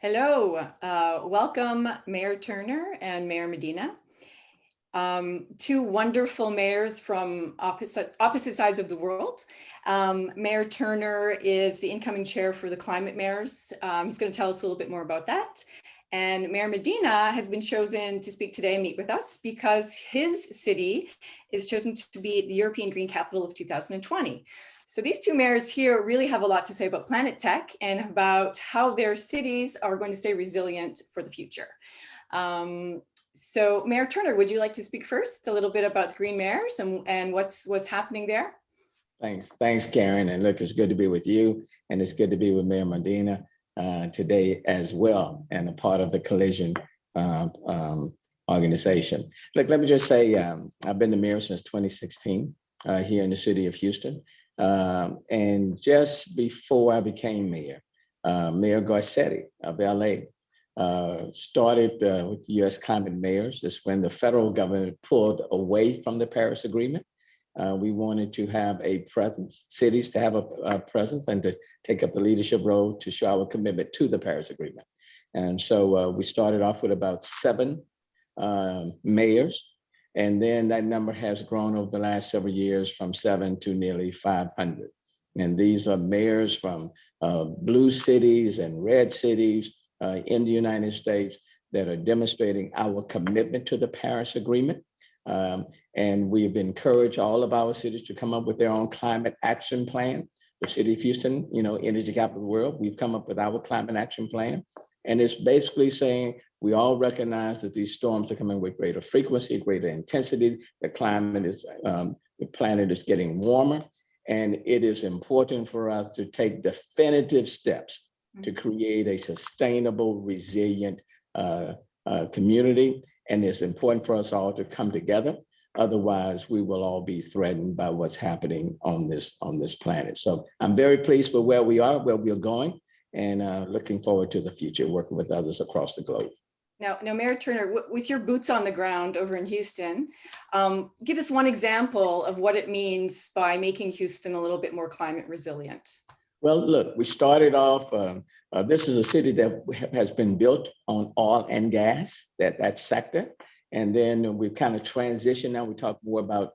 Hello, welcome Mayor Turner and Mayor Medina. Two wonderful mayors from opposite sides of the world. Mayor Turner is the incoming chair for the climate mayors. He's going to tell us a little bit more about that. And Mayor Medina has been chosen to speak today and meet with us because his city is chosen to be the European Green Capital of 2020. So these two mayors here really have a lot to say about planet tech and about how their cities are going to stay resilient for the future. So Mayor Turner, would you like to speak first a little bit about the Green Mayors and what's happening there? Thanks, Karin. And look, it's good to be with you, and it's good to be with Mayor Medina today as well, and a part of the Collision organization. Look, let me just say, I've been the mayor since 2016 here in the city of Houston. And just before I became mayor, Mayor Garcetti of LA started with the U.S. climate mayors. It's when the federal government pulled away from the Paris Agreement. We wanted to have a presence, cities to have a presence and to take up the leadership role to show our commitment to the Paris Agreement. And so we started off with about 7 mayors. And then that number has grown over the last several years from 7 to nearly 500. And these are mayors from blue cities and red cities in the United States that are demonstrating our commitment to the Paris Agreement. And we've encouraged all of our cities to come up with their own climate action plan. The city of Houston, energy capital of the world, we've come up with our climate action plan. And it's basically saying we all recognize that these storms are coming with greater frequency, greater intensity. The climate is, the planet is getting warmer. And it is important for us to take definitive steps to create a sustainable, resilient community. And it's important for us all to come together. Otherwise, we will all be threatened by what's happening on this planet. So I'm very pleased with where we are, where we're going, and looking forward to the future, working with others across the globe. Now, Mayor Turner, with your boots on the ground over in Houston, give us one example of what it means by making Houston a little bit more climate resilient. Well, look, we started off, this is a city that has been built on oil and gas, that sector. And then we've kind of transitioned. Now we talk more about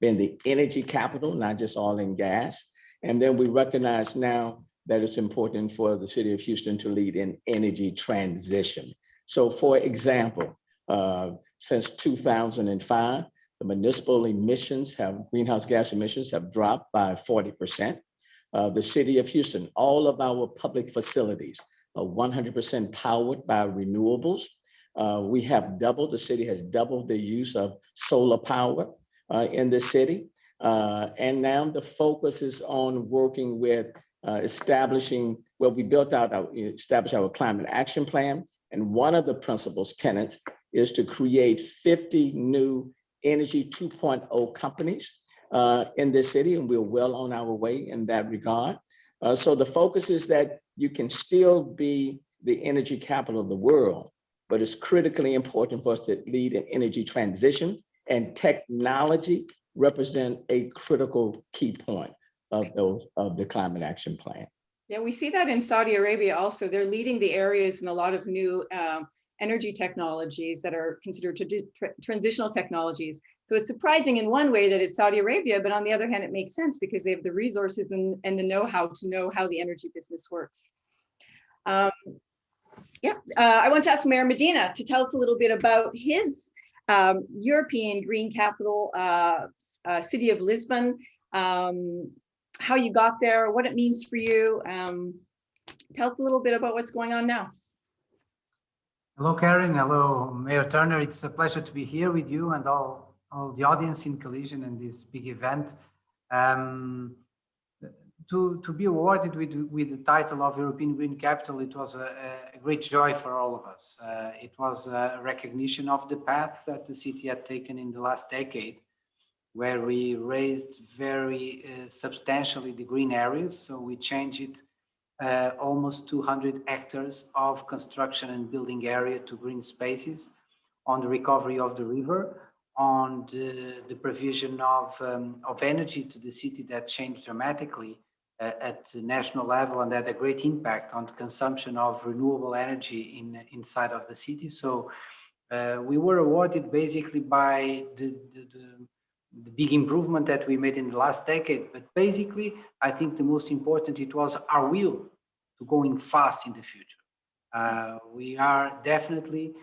being the energy capital, not just oil and gas. And then we recognize now that it's important for the city of Houston to lead in energy transition. So for example, since 2005, the municipal emissions greenhouse gas emissions have dropped by 40%. The city of Houston, all of our public facilities are 100% powered by renewables. The city has doubled the use of solar power in the city. And now the focus is on working with establishing our climate action plan. And one of the principles tenets is to create 50 new Energy 2.0 companies in this city, and we're well on our way in that regard. So the focus is that you can still be the energy capital of the world, but it's critically important for us to lead an energy transition, and technology represent a critical key point of the climate action plan. Yeah, we see that in Saudi Arabia also. They're leading the areas in a lot of new energy technologies that are considered transitional technologies. So it's surprising in one way that it's Saudi Arabia, but on the other hand, it makes sense because they have the resources and the know-how to know how the energy business works. I want to ask Mayor Medina to tell us a little bit about his European Green Capital, city of Lisbon, how you got there, what it means for you. Tell us a little bit about what's going on now. Hello, Karin. Hello, Mayor Turner. It's a pleasure to be here with you and all the audience in Collision and this big event. To be awarded with the title of European Green Capital, it was a great joy for all of us. It was a recognition of the path that the city had taken in the last decade, where we raised very substantially the green areas. So we changed it almost 200 hectares of construction and building area to green spaces, on the recovery of the river, on the provision of energy to the city that changed dramatically, at the national level and had a great impact on the consumption of renewable energy inside of the city. So we were awarded basically by the big improvement that we made in the last decade. But basically, I think the most important, it was our will to going fast in the future. We are definitely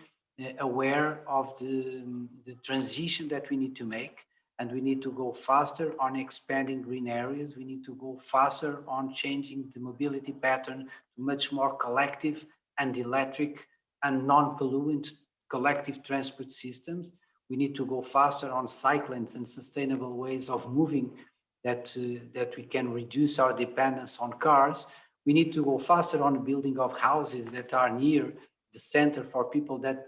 aware of the transition that we need to make, and we need to go faster on expanding green areas. We need to go faster on changing the mobility pattern to much more collective and electric and non-pollutant collective transport systems. We need to go faster on cycling and sustainable ways of moving that we can reduce our dependence on cars. We need to go faster on the building of houses that are near the center for people that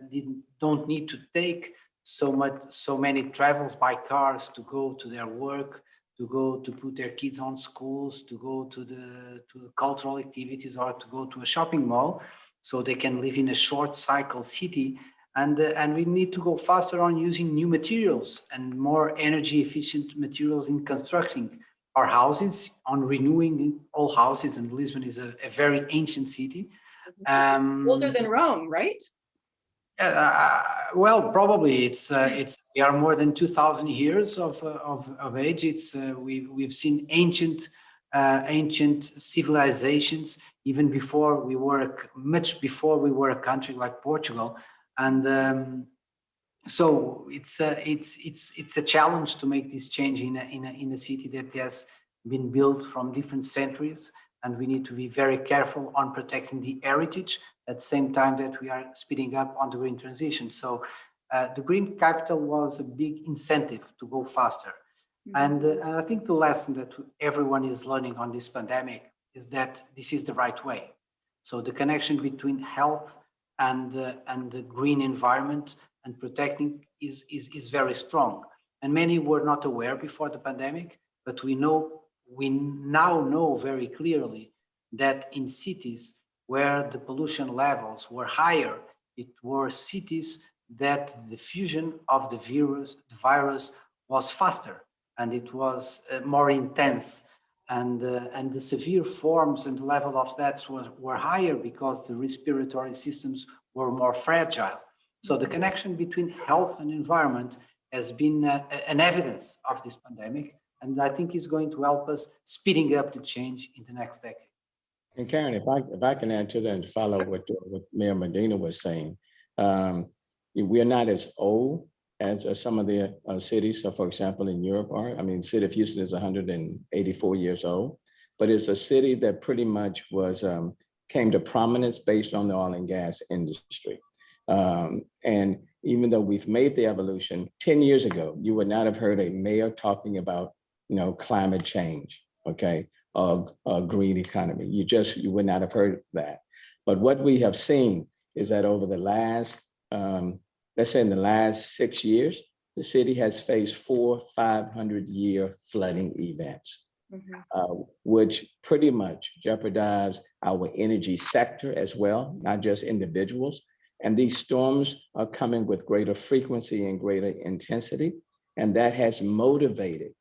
don't need to take so many travels by cars to go to their work, to go to put their kids on schools, to go to the cultural activities, or to go to a shopping mall, so they can live in a short cycle city. And we need to go faster on using new materials and more energy efficient materials in constructing our houses, on renewing all houses. And Lisbon is a very ancient city. Older than Rome, right? Well, probably it's we are more than 2,000 years of age. It's we've seen ancient civilizations even before we were much before we were a country like Portugal. And so it's a challenge to make this change in a city that has been built from different centuries, and we need to be very careful on protecting the heritage at the same time that we are speeding up on the green transition. So the green capital was a big incentive to go faster. And I think the lesson that everyone is learning on this pandemic is that this is the right way. So the connection between health and the green environment and protecting is very strong. And many were not aware before the pandemic, but we now know very clearly that in cities where the pollution levels were higher, it were cities that the diffusion of the virus was faster, and it was more intense, and the severe forms and the level of deaths were higher because the respiratory systems were more fragile. So the connection between health and environment has been an evidence of this pandemic, and I think is going to help us speeding up the change in the next decade. And Karen, if I can add to that and follow what Mayor Medina was saying, we are not as old as some of the cities. So, for example, in Europe are. I mean, the city of Houston is 184 years old, but it's a city that pretty much was came to prominence based on the oil and gas industry. And even though we've made the evolution, 10 years ago, you would not have heard a mayor talking about, climate change, okay, or green economy. You would not have heard that. But what we have seen is that over the last, let's say in the last 6 years, the city has faced 500-year flooding events, which pretty much jeopardize our energy sector as well, not just individuals. And these storms are coming with greater frequency and greater intensity. And that has motivated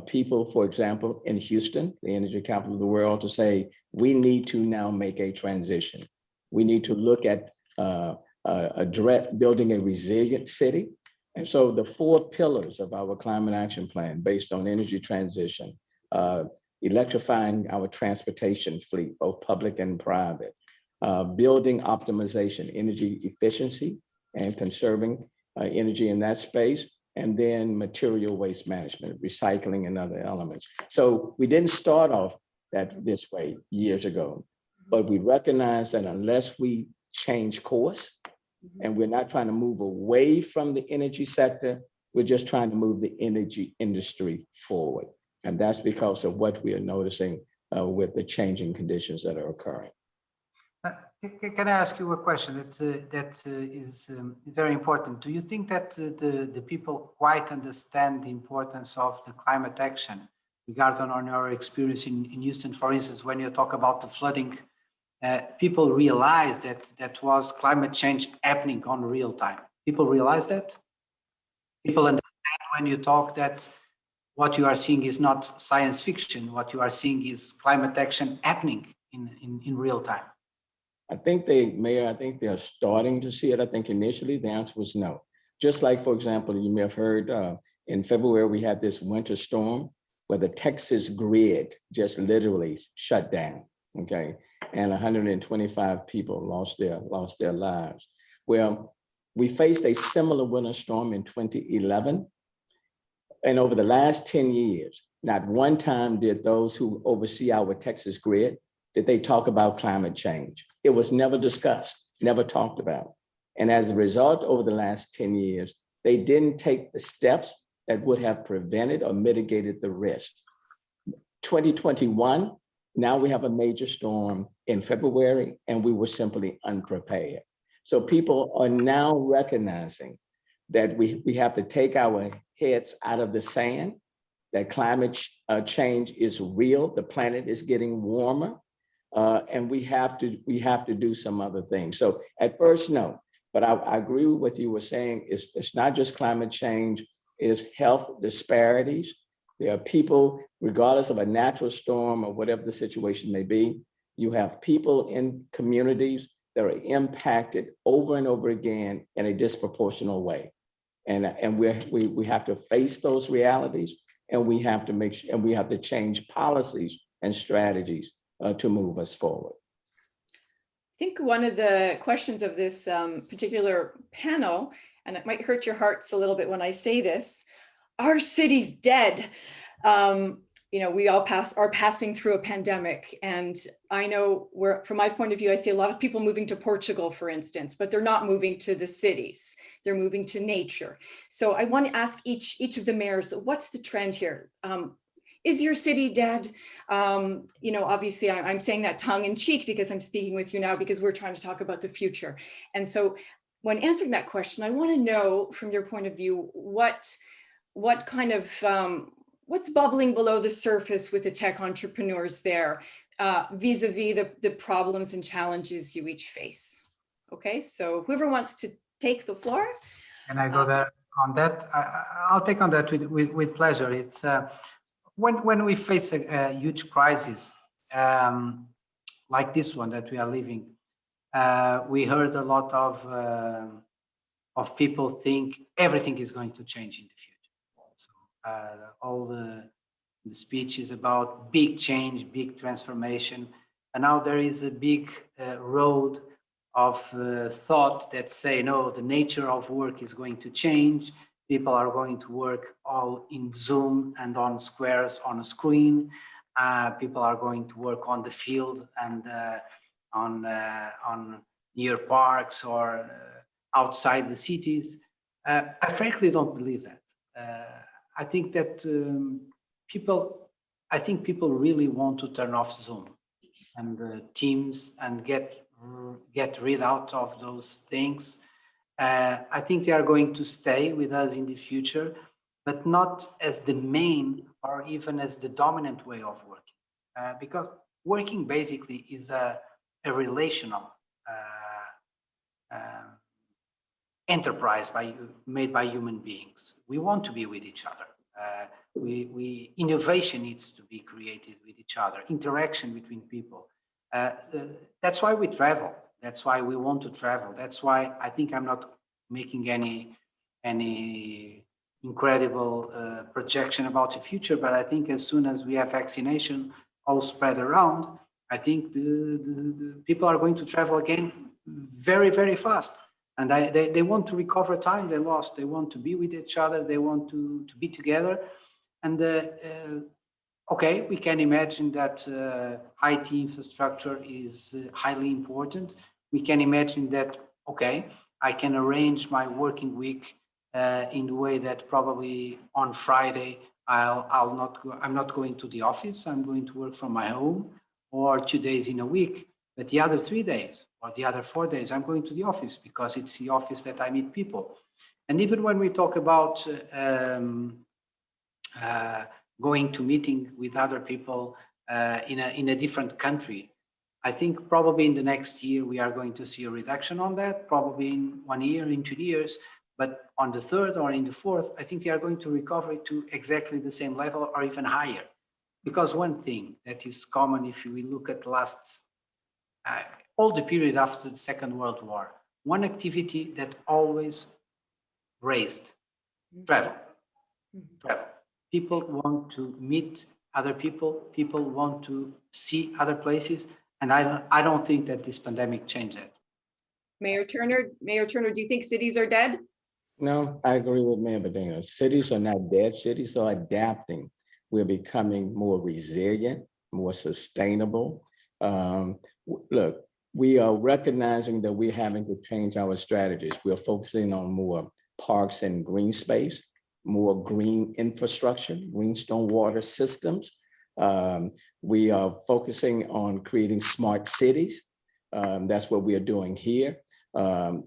people, for example, in Houston, the energy capital of the world, to say, we need to now make a transition. We need to look at building a resilient city. And so the 4 pillars of our climate action plan based on energy transition, electrifying our transportation fleet, both public and private, building optimization, energy efficiency, and conserving energy in that space, and then material waste management, recycling, and other elements. So we didn't start off this way years ago, but we recognize that unless we change course, and we're not trying to move away from the energy sector, we're just trying to move the energy industry forward. And that's because of what we are noticing with the changing conditions that are occurring. Can I ask you a question that is very important? Do you think that the people quite understand the importance of the climate action regarding on our experience in Houston? For instance, when you talk about the flooding, people realize that was climate change happening on real time. People realize that? People understand when you talk that what you are seeing is not science fiction. What you are seeing is climate action happening in real time. I think Mayor, I think they're starting to see it. I think initially the answer was no. Just like, for example, you may have heard in February, we had this winter storm where the Texas grid just literally shut down, okay? And 125 people lost their lives. Well, we faced a similar winter storm in 2011. And over the last 10 years, not one time did those who oversee our Texas grid, did they talk about climate change. It was never discussed, never talked about. And as a result, over the last 10 years, they didn't take the steps that would have prevented or mitigated the risk. 2021, now we have a major storm in February, and we were simply unprepared. So people are now recognizing that we have to take our heads out of the sand, that climate change is real, the planet is getting warmer, and we have to do some other things. So at first, no, but I agree with what you were saying. It's not just climate change, it's health disparities. There are people, regardless of a natural storm or whatever the situation may be, you have people in communities that are impacted over and over again in a disproportionate way. And we have to face those realities, and we have to make sure, and we have to change policies and strategies to move us forward. I think one of the questions of this particular panel, and it might hurt your hearts a little bit when I say this, our city's dead. You know, we all are passing through a pandemic, and I know from my point of view, I see a lot of people moving to Portugal, for instance, but they're not moving to the cities. They're moving to nature. So I want to ask each of the mayors, what's the trend here? Is your city dead? You know, obviously I'm saying that tongue in cheek because I'm speaking with you now because we're trying to talk about the future. And so when answering that question, I want to know from your point of view, what kind of, what's bubbling below the surface with the tech entrepreneurs there, vis-a-vis the problems and challenges you each face. Okay, so whoever wants to take the floor. Can I go there on that? I'll take on that with pleasure. It's when we face a huge crisis like this one that we are living, we heard a lot of people think everything is going to change in the future. All the speeches about big change, big transformation, and now there is a big road of thought that say, no, the nature of work is going to change. People are going to work all in Zoom and on squares on a screen. People are going to work on the field and on near parks or outside the cities. I frankly don't believe that. I think that people really want to turn off Zoom and Teams and get rid out of those things. I think they are going to stay with us in the future, but not as the main or even as the dominant way of working, because working basically is a relational enterprise made by human beings. We want to be with each other. Innovation needs to be created with each other, interaction between people. That's why we travel. That's why we want to travel. That's why I think I'm not making any incredible projection about the future, but I think as soon as we have vaccination all spread around, I think the people are going to travel again very, very fast. And they want to recover time they lost. They want to be with each other. They want to be together. And okay, we can imagine that IT infrastructure is highly important. We can imagine that, okay, I can arrange my working week in the way that probably on Friday, I'm not going to the office. I'm going to work from my home, or 2 days in a week. But the other 3 days or the other 4 days, I'm going to the office because it's the office that I meet people. And even when we talk about going to meeting with other people in a different country, I think probably in the next year, we are going to see a reduction on that, probably in 1 year, in 2 years. But on the third or in the fourth, I think they are going to recover to exactly the same level or even higher. Because one thing that is common, if we look at the last, all the period after the Second World War, one activity that always raised: travel. Travel. People want to meet other people. People want to see other places. And I don't think that this pandemic changed that. Mayor Turner, do you think cities are dead? No, I agree with Mayor Medina. Cities are not dead. Cities are adapting. We're becoming more resilient, more sustainable. Look, we are recognizing that we're having to change our strategies. We're focusing on more parks and green space, more green infrastructure, green stormwater systems. We are focusing on creating smart cities. That's what we are doing here. For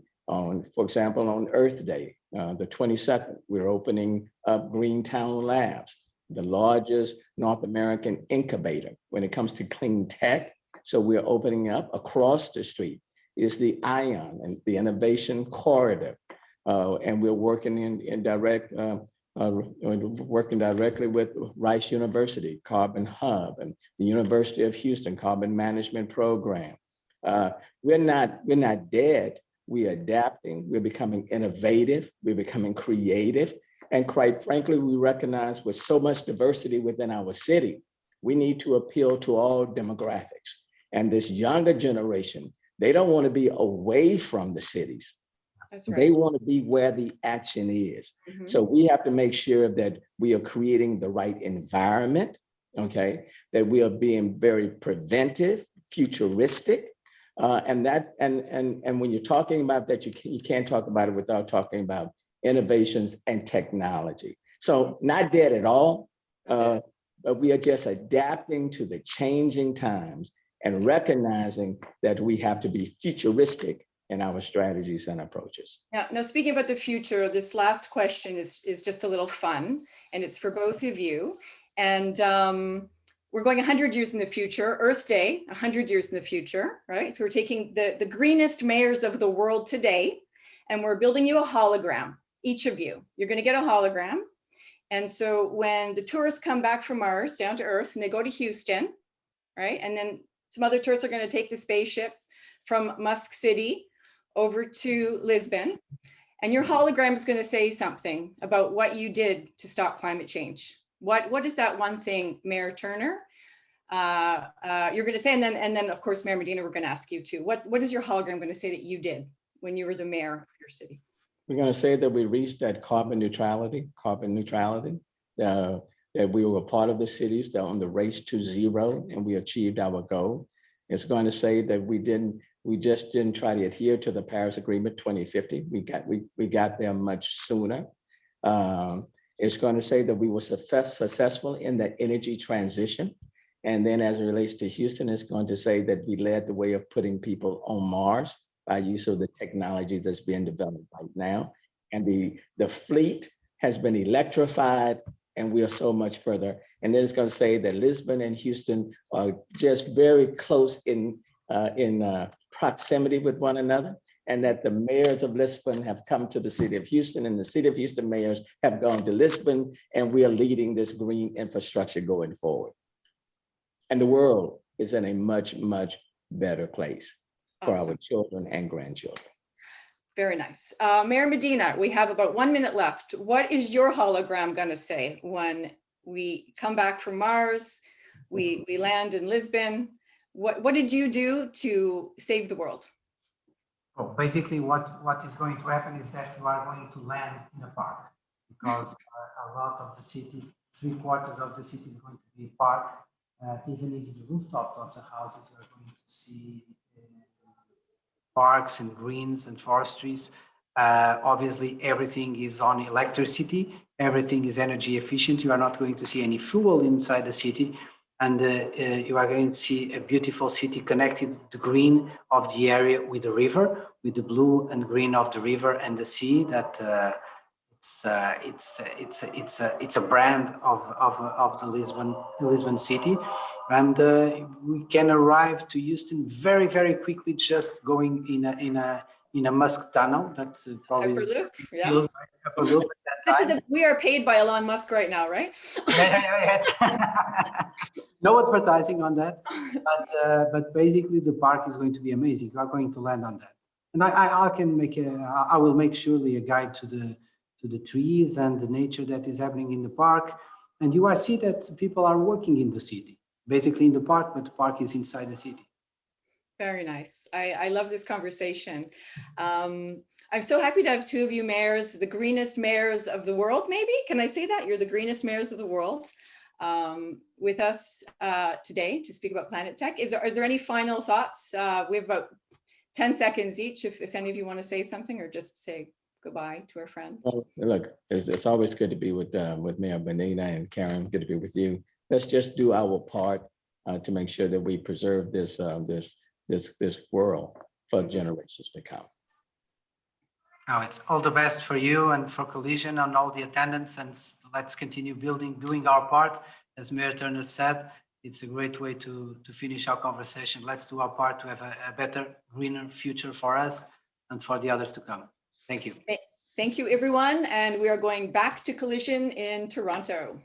example, on Earth Day, the 22nd, we're opening up Greentown Labs, the largest North American incubator when it comes to clean tech. So we're opening up across the street is the ION and the Innovation Corridor. And we're working working directly with Rice University, Carbon Hub, and the University of Houston Carbon Management Program. We're not dead. We're adapting. We're becoming innovative. We're becoming creative. And quite frankly, we recognize with so much diversity within our city, we need to appeal to all demographics. And this younger generation, they don't want to be away from the cities. That's right. They want to be where the action is. So we have to make sure that we are creating the right environment, okay? That we are being very preventive, futuristic, and when you're talking about that, you can't talk about it without talking about innovations and technology. So not dead at all, but we are just adapting to the changing times and recognizing that we have to be futuristic in our strategies and approaches. Now, speaking about the future, this last question is just a little fun, and it's for both of you. And we're going 100 years in the future, Earth Day, 100 years in the future, right? So we're taking the greenest mayors of the world today, and we're building you a hologram, each of you. You're gonna get a hologram. And so when the tourists come back from Mars down to Earth and they go to Houston, right? And then some other tourists are gonna take the spaceship from Musk City over to Lisbon. And your hologram is gonna say something about what you did to stop climate change. What is that one thing, Mayor Turner, you're going to say, and then of course, Mayor Medina, we're going to ask you too. What is your hologram going to say that you did when you were the mayor of your city? We're going to say that we reached that carbon neutrality, that we were part of the cities that on the race to zero, and we achieved our goal. It's going to say that we just didn't try to adhere to the Paris Agreement 2050. We got there much sooner. It's going to say that we were successful in the energy transition. And then as it relates to Houston, it's going to say that we led the way of putting people on Mars by use of the technology that's being developed right now. And the fleet has been electrified, and we are so much further. And then it's going to say that Lisbon and Houston are just very close in proximity with one another, and that the mayors of Lisbon have come to the city of Houston, and the city of Houston mayors have gone to Lisbon, and we are leading this green infrastructure going forward. And the world is in a much, much better place for our children and grandchildren. Very nice. Mayor Medina, we have about 1 minute left. What is your hologram going to say when we come back from Mars, we land in Lisbon? What did you do to save the world? Well, basically what is going to happen is that you are going to land in a park, because a lot of the city, 3/4 of the city is going to be park. Even if the rooftop of the houses, you are going to see parks and greens and forestries. Obviously, everything is on electricity. Everything is energy efficient. You are not going to see any fuel inside the city. And you are going to see a beautiful city connected to the green of the area with the river, with the blue and green of the river and the sea. That it's a brand of the Lisbon city, and we can arrive to Houston very quickly, just going in a Musk tunnel. That's probably Hyperloop, yeah. Hyperloop at that time. We are paid by Elon Musk right now, right? No advertising on that, but basically the park is going to be amazing. We are going to land on that, and I will make surely a guide to the trees and the nature that is happening in the park, and you will see that people are working in the city, basically in the park, but the park is inside the city. Very nice. I love this conversation. I'm so happy to have two of you mayors, the greenest mayors of the world, maybe? Can I say that? You're the greenest mayors of the world with us today to speak about Planet Tech. Is there any final thoughts? We have about 10 seconds each if any of you want to say something or just say goodbye to our friends. Well, look, it's always good to be with Mayor Benita and Karin. Good to be with you. Let's just do our part to make sure that we preserve this world for generations to come. Oh, it's all the best for you and for Collision and all the attendants, and let's continue doing our part. As Mayor Turner said, it's a great way to finish our conversation. Let's do our part to have a better, greener future for us and for the others to come. Thank you. Thank you, everyone. And we are going back to Collision in Toronto.